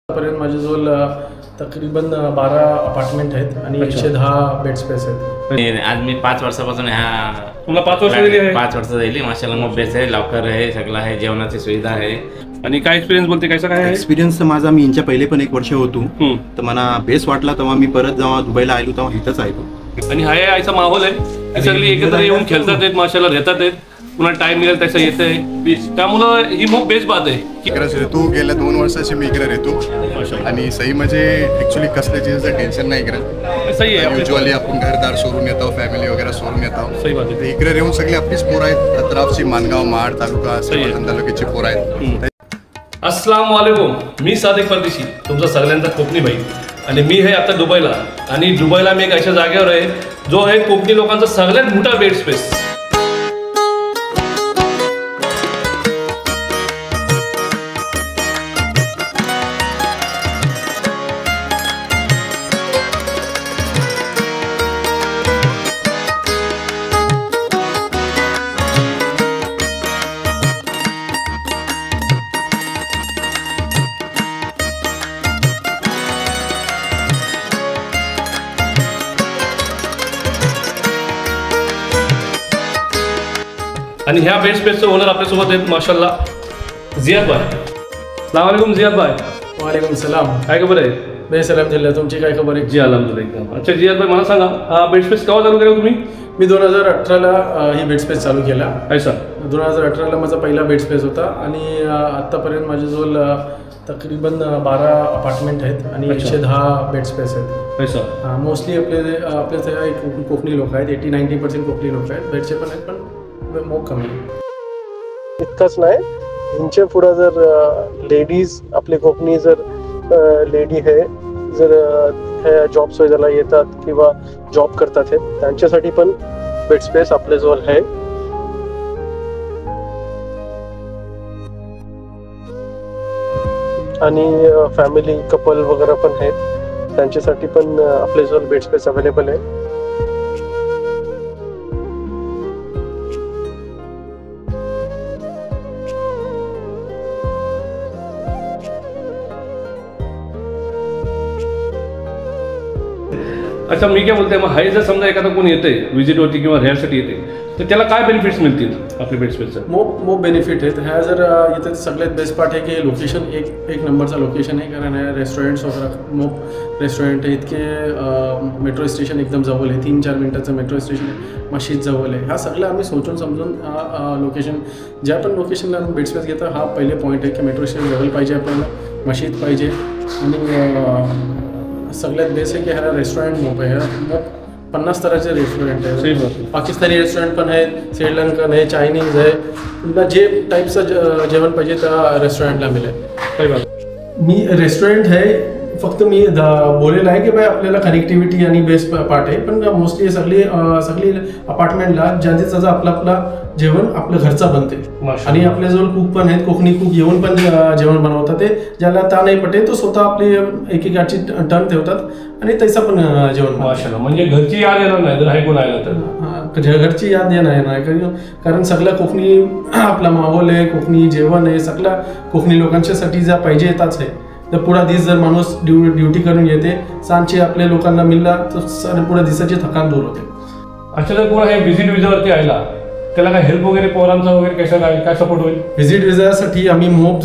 पर्यंत माझ्याजवळ तकरीबन 12 अपार्टमेंट आहेत आणि 110 बेड स्पेस आहेत। आज मी 5 वर्षापासून ह्या तुला 5 वर्ष झाली आहे? 5 वर्ष झाली माशाल्लाह। मग बेस आहे, लवकर आहे, सगळं आहे, जेवणाची सुविधा आहे। आणि काय एक्सपिरियन्स बोलते, कैसा काय एक्सपिरियन्स माझा मी यांच्या पहिले पण 1 वर्ष होतो तर मला बेस वाटला तेव्हा मी परत जेव्हा दुबईला आलो तेव्हा इथंच आलो। आणि हा ऐसा माहोल आहे, सगळी एकत्र येऊन खेळतात आहेत, माशाल्लाह राहतात आहेत, पुन्हा टाइम मिळेल तसं येतंय, त्यामुळं ही खूप बेस्ट बात आहे। इकडेच राहतो, गेल्या 2 वर्षाचे मी इकडे राहतो आणि सही म्हणजे ऍक्च्युली कसल्या चीजचं टेन्शन नाही इकडे। सही आहे, युजुअली आपण घरदार सोडून येतो, फॅमिली वगैरह सोडून येतो। सही बात आहे। इकडे राहून सगळी आपलीच पोरं आहेत, अत्राफची मानगाव, महाड तालुका, संभाजी तालुक्याची पोरं आहेत। अस्सलाम वालेकुम, मी सादिक परदेशी, तुमचा सगळ्यांचा कोकणी भाई, आणि मी आहे आता दुबईला। आणि दुबईला मी एक अशा जागेवर आहे जो आहे कोकणी लोकांचा सगळ्यात मोठा बेड स्पेस। आणि ह्या बेड स्पेसचे ओनर आपल्यासोबत आहेत माशाल्लाह जियाद भाई। अस्सलाम वालेकुम जियाद भाई। वालेकुम सलाम। काय खबर आहे? बेसलाम जिल्हा, तुमची काय खबर आहे? जी अल्हम्दुलिल्लाह एकदम। अच्छा जियाद भाई, मला सांगा हा बेड स्पेस केव्हा चालू केला तुम्ही? मी 2018ला ही बेड स्पेस चालू केला। ऐसा 2018ला माझा पहिला बेड स्पेस होता आणि आत्तापर्यंत माझ्याजवळ तकरीबन 12 अपार्टमेंट आहेत आणि 110 बेड स्पेस आहेत। ऐसा मोस्टली आपले कोकणी लोक आहेत, 80-90% कोकणी लोक आहेत, बेडचे पण आहेत, पण मोक कमी इतकंच नाही। यांच्या पुढे जर लेडीज आपले कोकणी जर लेडी आहे, जर जॉब शोधायला येतात किंवा जॉब करतात आहेत, त्यांच्यासाठी पण बेड स्पेस आपल्याजवळ आहे। आणि फॅमिली कपल वगैरे पण आहेत, त्यांच्यासाठी पण आपल्याजवळ बेड स्पेस अवेलेबल आहे। अच्छा, मी काय बोलते, मग हाय जर समजा एखादा कोण येते व्हिजिटवरती किंवा राहण्यासाठी येते, तर त्याला काय बेनिफिट्स मिळतील आपल्या बेड स्पेसचं? मोप बेनिफिट आहेत ह्या। जर इथे सगळ्यात बेस्ट पार्ट आहे की लोकेशन एक नंबरचा लोकेशन आहे, कारण ह्या रेस्टॉरंट्स वगैरे मोप रेस्टॉरंट आहे, इतके मेट्रो स्टेशन एकदम जवळ आहे, 3-4 मिनिटाचं मेट्रो स्टेशन आहे, मशीद जवळ आहे। ह्या सगळं आम्ही सोचून समजून लोकेशन, ज्या पण लोकेशनला आम्ही बेड स्पेस घेतो, हा पहिले पॉईंट आहे की मेट्रो स्टेशन जवळ पाहिजे, आपल्याला मशीद पाहिजे, आणि सगळ्यात बेस्ट आहे की ह्याला रेस्टॉरंट मोप आहे। मोप 50 तरहचे रेस्टॉरंट आहे, पाकिस्तानी रेस्टॉरंट पण आहेत, श्रीलंकन आहे, चायनीज आहे, तुला जे टाईपचं जेवण पाहिजे त्या रेस्टॉरंटला मिळेल। काही बात मी रेस्टॉरंट आहे, फक्त मी बोललेलं आहे की बाय आपल्याला कनेक्टिव्हिटी आणि बेस्ट पार्ट आहे, पण मोस्टली सगळी अपार्टमेंटला ज्याचं आपला जेवण आपलं घरचं बनते। आणि आपल्याजवळ कुक पण आहेत, कोकणी कुक येऊन पण जेवण बनवतात, ते ज्याला ता नाही पटेल तो स्वतः आपली एकेकाची टर्न ठेवतात आणि तैसा पण जेवण माशाल्लाह। म्हणजे घरची याद येणार नाही जर हाय कोण आलं तर, घरची याद येणार नाही, कारण सगळं कोकणी आपला माहोल आहे, कोकणी जेवण आहे, सगळं कोकणी लोकांच्यासाठी ज्या पाहिजे येताच आहे। तर पुढा दिवस जर माणूस ड्युटी करून येते, सांजचे आपल्या लोकांना मिळला तर पुढे दिवसाची थकान दूर होते। अच्छा, जर कोण आहे व्हिजिट विजावरती आला, त्याला काय हेल्प वगैरे पोरांचा वगैरे कशा काय सपोर्ट होईल? व्हिजिट विजासाठी आम्ही मोप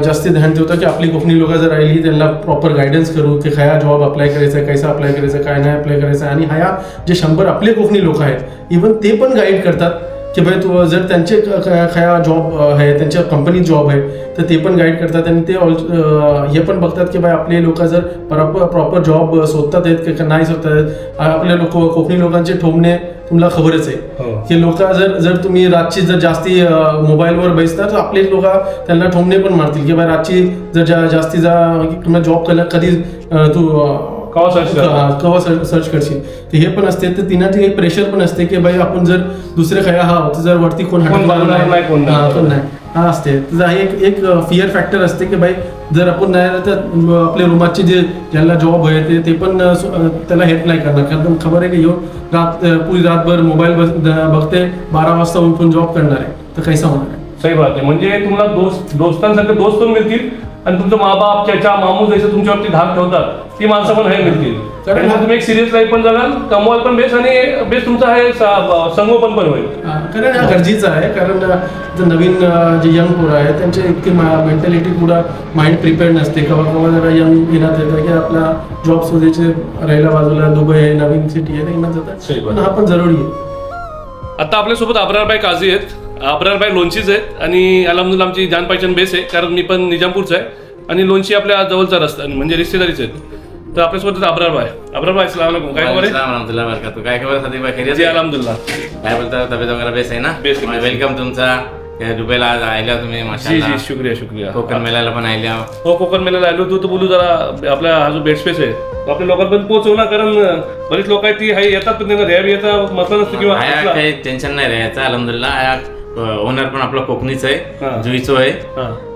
जास्ती ध्यान ठेवतो की आपली कोकणी लोक जर राहिली त्यांना प्रॉपर गायडन्स करू की ह्या जॉब अप्लाय करायचा आहे, कैसा अप्लाय करायचा आहे, काय नाही अप्लाय करायचं आहे। आणि ह्या जे 100 आपले कोकणी लोक आहेत, इव्हन ते पण गाईड करतात की भाई तू जर त्यांचे खया जॉब आहे, त्यांच्या कंपनीत जॉब आहे, तर ते पण गाईड करतात। आणि ते हे पण बघतात की भाई आपले लोक जर प्रॉपर जॉब शोधतात आहेत की नाही शोधतात आहेत। आपले कोकणी लोकांचे ठोंबणे तुम्हाला खबरच आहे की लोक जर तुम्ही रातची जर जास्ती मोबाईलवर बसता तर आपले लोक त्यांना ठोंबणे पण मारतील की भाई रातची जर जास्ती तुम्हाला जॉब केला कधी तू कवा सर्च करशील, तर हे पण असते। तर तिनाची एक प्रेशर पण असते की भाई आपण जर दुसरे खया जर वरती कोण नाही हा असते, एक फिअर फॅक्टर असते की भाई जर आपण नाही तर आपल्या रूमाचे जे ज्यांना जॉब आहे ते पण त्याला हेल्प नाही करणार, कारण खबर आहे की पुरी रातभर मोबाईल बघते, 12 वाजता उठून जॉब करणार आहे, तर कैसा होणार आहे? सही बात आहे। म्हणजे तुम्हाला दोस्तांसारखे दोस्त पण मिळतील आणि तुमचं माबाप चाचा मामू जसं तुमच्यावरती धाक ठेवतात ती माणसं पण आहे मिळतील. कारण तुम्ही एक सिरियस लाईफ पण जगाल, कमवाल पण बेस आणि बेस तुमचा आहे संगोपन पण होईल. कारण हा गरजेचं आहे. कारण जर नवीन जे यंग पोरं आहेत त्यांचे इतकी मेंटॅलिटी पुढं माइंड प्रिपेअर्ड नसते. केव्हा जरा यंग येण्यात येतं की आपला जॉब शोधायचे राहिला बाजूला, दुबई आहे नवीन सिटी आहे येण्यात जातात, पण हा पण जरुरी आहे. आता आपल्यासोबत अब्रारभाई काझी आहेत, अब्रारभाई लोणचीच आहेत आणि अलहमदुल्ला आमची जान पहिचान बेस आहे. कारण मी पण निजामपूरचा आहे आणि लोणची आपल्या जवळचा रस्ता म्हणजे रिश्तेदारीच आहेत. तर आपल्यासोबत अब्रारभाई. अब्रारभाई अस्सलाम वालेकुम, काय खबर आहे? अलहमदुल्ला बरकत. काय खबर सादिक भाई? खैरियत? जी अलहमदुल्ला. काय बोलता, तब्येत वगैरे बेस आहे ना? बेस. वेलकम तुमचा. दुबईला आयला तुम्ही जी माशाल्लाह. जी शुक्रिया शुक्रिया. कोकण मेळ्याला पण आयल्या. हो कोकण मेळ्याला आलो तू तर बोलू जरा आपला हा जो बेड स्पेस आहे आपल्या लोकांपर्यंत पोहोचवू ना. कारण बरीच लोक आहेत ती येतात पण त्यांना रॅब याचा मतलब नसतो किंवा काही टेन्शन नाही राहायचं. अलहमदुल्ला ओनर पण आपला कोकणीच आहे, जुईचो आहे.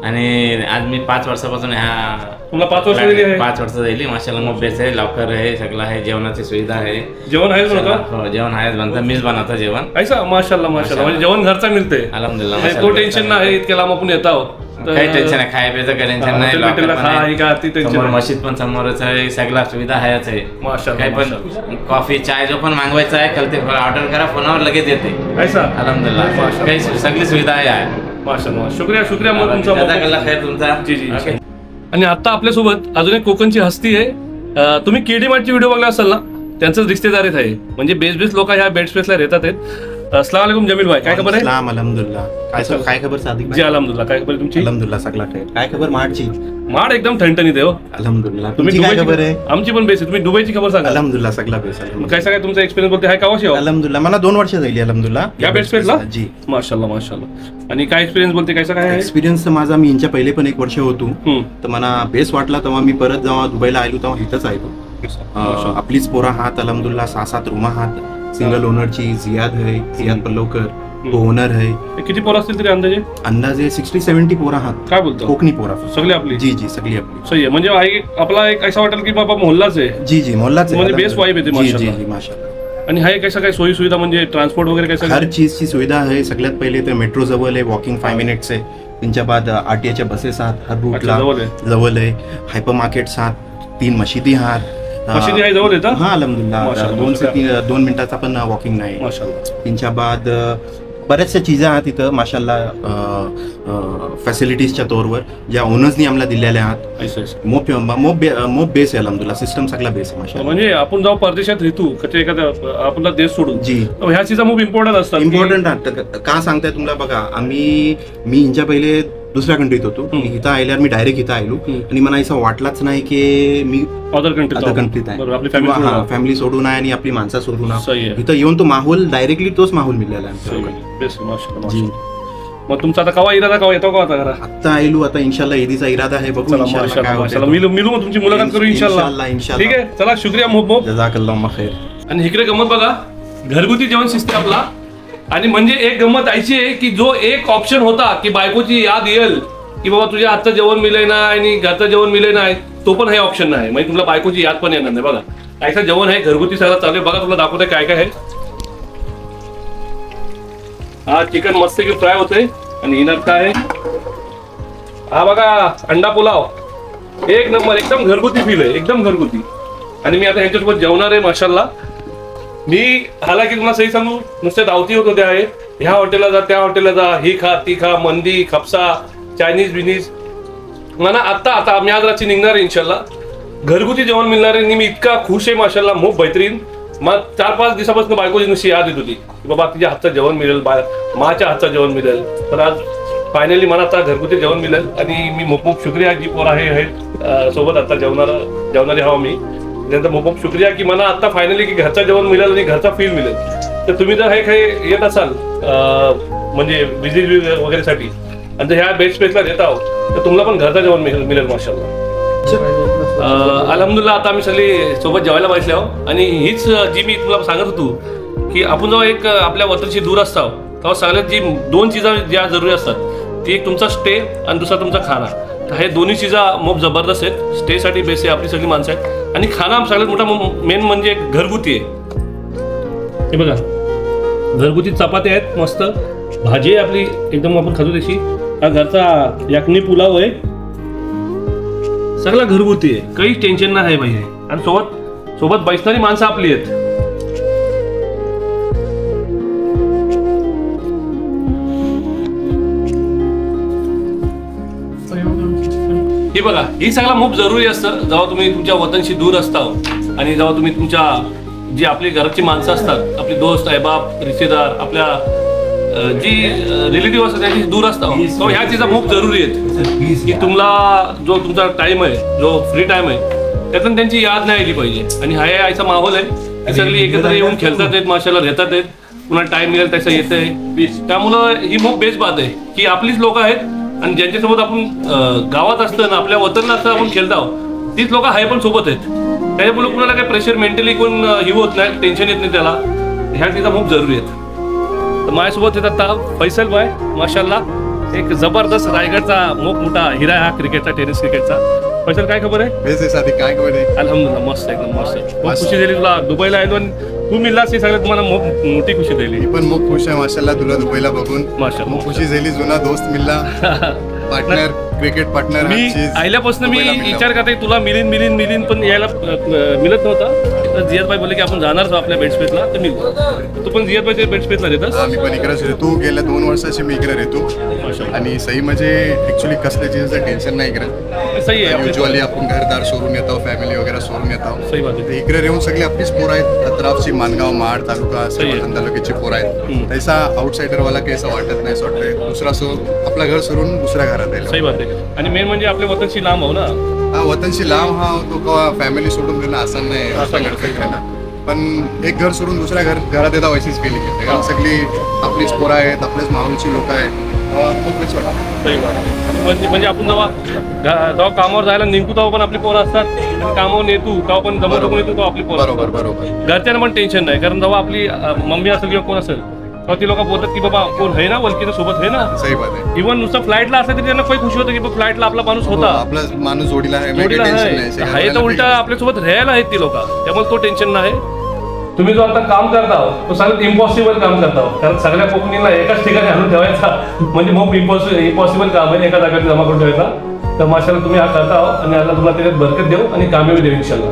आणि आज मी 5 वर्षापासून ह्या तुला 5 वर्ष झाली आहे? 5 वर्ष झाली माशाल्लाह. मग बेस आहे, लवकर आहे, सगळं आहे, जेवणाची सुविधा आहे. जेवण आहेच बनवता? हो जेवण आहेच बनतं, मीच बनवतो जेवण. ऐसा माशाल्लाह माशाल्लाह. म्हणजे जेवण घरचा मिळते अलहमदुल्ला. तो टेन्शन नाही, इतक्या लांब आपण येत आहोत. काही टेन्शन नाही, खाय प्यायचं काही टेन्शन नाही. मशीद पण समोरच आहे, सगळ्या सुविधा आहेच आहे. काही पण कॉफी चाय जो पण मागवायचा आहे कल ते ऑर्डर करा, फोनवर लगेच येते. ऐसा अलहमदुल्ला काही सगळी सुविधा आहे. माशाल्लाह शुक्रिया शुक्रिया. मग तुमचा जी जी. आणि आता आपल्यासोबत अजून एक कोकणची हस्ती आहे. तुम्ही केडी मार्टची व्हिडिओ बघला असाल ना, त्यांचंच रिश्तेदारीत आहे. म्हणजे बेस लोक ह्या बेड स्पेसला राहतात आहेत. अस्सलाम वालेकुम जमील भाई, काय खबर आहे? अलहमदुल्ला. काय खबर सादिक जी अलहमदुल्ला. काय खबर तुमची? अलहमदुल्ला सगळा काय खबर माडची? माड एकदम ठणठणीत आहे हो. अलहमदुल्ला. तुम्ही काय खबर आहे? आमची पण बेस आहे. तुम्ही दुबईची खबर सांगा. अलहमदुल्ला सगळा बेस आहे. काय काय तुमचा एक्सपिरियन्स बोलते आहे कावाशी? अलहमदुल्ला मला 2 वर्ष झाली अलहमदुल्ला या बेड स्पेसला. जी माशाल्लाह माशाल्लाह. आणि काय एक्सपिरियन्स बोलते काय काय आहे? एक्सपिरियन्स माझा मी यांच्या पहिले पण 1 वर्ष होतो तर मला बेस वाटला तेव्हा मी परत जेव्हा दुबईला आलो तेव्हा इथंच आलो. आपलीच पोरा हात अलहमदुल्ला 6-7 रूमा हात. सिंगल ओनरची जियाद आहे, जियाद पल्लवकर तो ओनर आहे. किती पोरं असतील तरी अंदाजे 60-70 पोरा हात. काय बोलतो? कोकणी पोरा सगळी आपली? जी जी सगळी आपली. सही आहे. म्हणजे आपला एक असं वाटेल की बाबा मोहल्लाच आहे. जी जी मोहल्लाच आहे. म्हणजे बेस वाईब येते माशाल्लाह. जी माशाल्लाह. आणि हा एक कसं काय सोयी सुविधा म्हणजे ट्रान्सपोर्ट वगैरे कसं? हर चीजची सुविधा आहे. सगळ्यात पहिले तर मेट्रो जवळ आहे, वॉकिंग 5 मिनिट्स आहे. त्यांच्या बाद आरटीआयच्या बसेस आहात हर रूटला जवळ आहे. हायपर मार्केट्स आहात, 3 मशिदी आहात. मशिदी आहे जवळ येतात? हा अलहमदुल्ला. 2 मिनिटाचा पण वॉकिंग नाही. त्यांच्या बाद बऱ्याचशा चीजा आहात तिथं माशाल्लाह. फॅसिलिटीजच्या तौरवर ज्या ओनर्सनी आम्हाला दिलेल्या आहात. मोप बेस आहे अलहमदुल्ला. सिस्टम सगळा बेस आहे माशाल्लाह. म्हणजे आपण जेव्हा परदेशात राहतो कधी एखाद्या आपला देश सोडून जी ह्या चीजा खूप इम्पॉर्टंट असतात. इम्पॉर्टंट का सांगताय तुम्हाला बघा. मी यांच्या पहिले दुसऱ्या कंट्रीत होतो. इथं आल्यावर मी डायरेक्ट इथं आलो आणि मला असं वाटलंच नाही की मी अदर कंट्रीत आहे. फॅमिली सोडून आहे आणि आपली माणसं सोडून आहे. इथं येऊन तो माहोल डायरेक्टली तोच माहोल मिळाला आहे. मग तुमचा आता कवा इरादा कवा येतो का आता घरा? आता आलो आता इंशाल्लाह ईदीचा इरादा आहे. बघू मिलू मग तुमची मुलाखत करू इंशाल्लाह. ठीक आहे चला शुक्रिया मोहब्बत. जजाकल्लाह खैर. आणि इकडे गमत बघा, घरगुती जेवण शिस्ते आपला. आणि म्हणजे एक गंमत अशी आहे की जो एक ऑप्शन होता की बायकोची याद येईल की बाबा तुझ्या हातचं जेवण मिळेल ना आणि घरचं जेवण मिळेल नाही, तो पण हे ऑप्शन नाही. म्हणजे तुला बायकोची याद पण येणार नाही. बघा ऐसा जेवण आहे घरगुती सगळं चालू आहे. बघा तुला दाखवतंय काय काय आहे. हा चिकन मस्त की फ्राय होते. आणि इनर काय आहे हा बघा अंडा पुलाव एक नंबर एकदम घरगुती फील आहे, एकदम घरगुती. आणि मी आता ह्यांच्यासोबत जेवणार आहे माशाल्लाह. मी हालाकी तुम्हाला सही सांगू नुसत्या दावती होत होत्या आहे. ह्या हॉटेलला जा त्या हॉटेलला जा, ही खा ती खा, मंदी खपसा चायनीज बिनीज. मला आता मी आज रात्री निघणार आहे इंशाल्लाह. घरगुती जेवण मिळणार आहे. मी इतका खुश आहे माशाल्लाह. खूप बेहतरीन. मग 4-5 दिवसापासून बायकोची नुसती याद येत होती की बाबा तिच्या हातचं जेवण मिळेल, माच्या हातचं जेवण मिळेल. तर आज फायनली मला आता घरगुती जेवण मिळेल. आणि मी खूप शुक्रिया जी पोर आहे सोबत आता जेवणारे हवा मी त्यांचा खूप शुक्रिया की मला आता फायनली की घरचं जेवण मिळेल आणि घरचा फील मिळेल. तर तुम्ही जर हे काही येत असाल म्हणजे विजिट वगैरेसाठी आणि जर ह्या बेड स्पेसला येत आहोत तर तुम्हाला पण घरचं जेवण मिळेल माशाल्लाह. अलहमदुल्ला आता आम्ही सगळे सोबत जेवायला बसले आहोत. आणि हीच जी मी तुम्हाला सांगत होतो की आपण जेव्हा एक आपल्या वतनशी दूर असतो तेव्हा सगळ्यात जी 2 चीजा ज्या जरुरी असतात ती एक तुमचा स्टे आणि दुसरा तुमचा खाना. तर हे दोन्ही चीजा खूप जबरदस्त आहेत. स्टेसाठी बेस आहे, आपली सगळी माणसं आहेत. आणि खाना सगळ्यात मोठा मेन म्हणजे घरगुती आहे. हे बघा घरगुती चपात्या आहेत, मस्त भाजी आहे आपली एकदम आपण खातो तशी. हा घरचा याकनी पुलाव आहे सगळं घरगुती आहे, काही टेन्शन नाही आहे पाहिजे. आणि सोबत बैसणारी माणसं आपली आहेत. हे बघा, ही सगळं खूप जरुरी असतं जेव्हा तुम्ही तुमच्या वतनशी दूर असता आणि जेव्हा तुम्ही तुमच्या जी आपली घराची माणसं असतात, आपले दोस्त अहबाब रिश्तेदार, आपल्या जी रिलेटिव्ह असतात त्यांची दूर असतात, तो ह्या चीजा खूप जरुरी आहेत की तुम्हाला जो तुमचा टाइम आहे, जो फ्री टाइम आहे, त्यातून त्यांची याद नाही आली पाहिजे. आणि हा असा माहोल आहे, सगळी एकत्र येऊन खेळतात आहेत, माशाला घेतात आहेत, पुन्हा टाइम मिळेल तसं येत आहे. त्यामुळं ही खूप बेस्ट बात आहे की आपलीच लोक आहेत आणि ज्यांच्यासोबत आपण गावात असतं ना, आपल्या वतनला असतं आपण खेळतो, तीच लोक हाय पण सोबत आहेत. त्याच्यामुळे कुणाला काही प्रेशर मेंटली कोण ही होत नाही, टेन्शन येत नाही त्याला. ह्या चीजा खूप जरुरी आहेत. तर माझ्यासोबत येतात आता फैसल भाई, माशाल्लाह एक जबरदस्त रायगडचा मोठा हिरा हा क्रिकेटचा, टेनिस क्रिकेटचा. फैसल काय खबर आहे? काय खबर आहे? अल्हम्दुलिल्लाह, मस्त एकदम मस्त. खूप खुशी झाली तुला दुबईला आलो आणि तू मिळालास, ही सगळ्यात तुम्हाला मोठी खुशी दिली. मी पण खूप खुश आहे माशाल्लाह तुला दुबईला बघून. माशाल्लाह खुशी झाली, जुना दोस्त मिळला, पार्टनर, क्रिकेट पार्टनर. मी आल्यापासून मी विचार करते तुला मिलीन पण यायला मिळत नव्हता. तर जियाद भाई बोलले की आपण जाणारच आपल्या बेड स्पेसला, तर मी तू पण जियाद भाईच्या बेड स्पेसला येतात. मी पण इकडेच तू गेल्या 2 वर्षाची मी इकडे येतो आणि सही म्हणजे ऍक्च्युली कसल्या चीजचं टेन्शन नाही इकडे. सही आहे, युजली आपण घरदार सोडून येतो, फॅमिली वगैरे सोडून येतो. सही बात आहे. इकडे येऊन सगळी आपलीच पोरं आहेत, अत्राफची, मानगाव, महाड तालुका, संबंध तालुक्याची पोरं आहेत. तैसा आउटसाइडरवाला काही असं वाटत नाही, असं वाटतंय दुसरा आपलं घर सोडून दुसऱ्या घरात आहे. सही बात आहे. आणि मेन म्हणजे आपल्या वतनशी लांब आहो ना. हा, वतनशी लांब हा तो फॅमिली सोडून देणं आसान नाही, असं घडतं. पण एक घर सोडून दुसऱ्या घरात येतात वैशीच केली गेली, कारण सगळी आपलीच पोरं आहेत, आपल्याच माणूची लोक आहेत. म्हणजे आपण जेव्हा कामावर जायला निघतो तेव्हा पण आपली पोरं असतात, आणि कामावर येतो तेव्हा पण जमत येतो तेव्हा आपली पोरं. बरोबर. घरच्यांना पण टेन्शन नाही, कारण जेव्हा आपली मम्मी असेल किंवा कोण असेल तेव्हा ती लोक बोलतात की बाबा कोण आहे ना, वलकीच्या सोबत आहे ना. सही बात आहे. इव्हन नुसतं फ्लाईटला असलं तरी त्यांना काही खुशी होतं की फ्लाईटला आपला माणूस होता, आपला माणूस जोडीला आहे, तर उलटा आपल्यासोबत राहायला आहेत ती लोक, त्यामुळे तो टेन्शन नाही. तुम्ही जो आता काम करता तो सगळ्यात इम्पॉसिबल काम करता, कारण सगळ्या कोकणीला एकाच ठिकाणी आणून ठेवायचा म्हणजे खूप इम्पॉसिबल काम आहे, एका जागेत जमा करून ठेवायचा. तर माशाल्लाह तुम्ही हा करता आणि अल्लाह तुम्हाला त्याच्यात बरकत देऊ आणि कामयाबी देऊ इंशाल्लाह.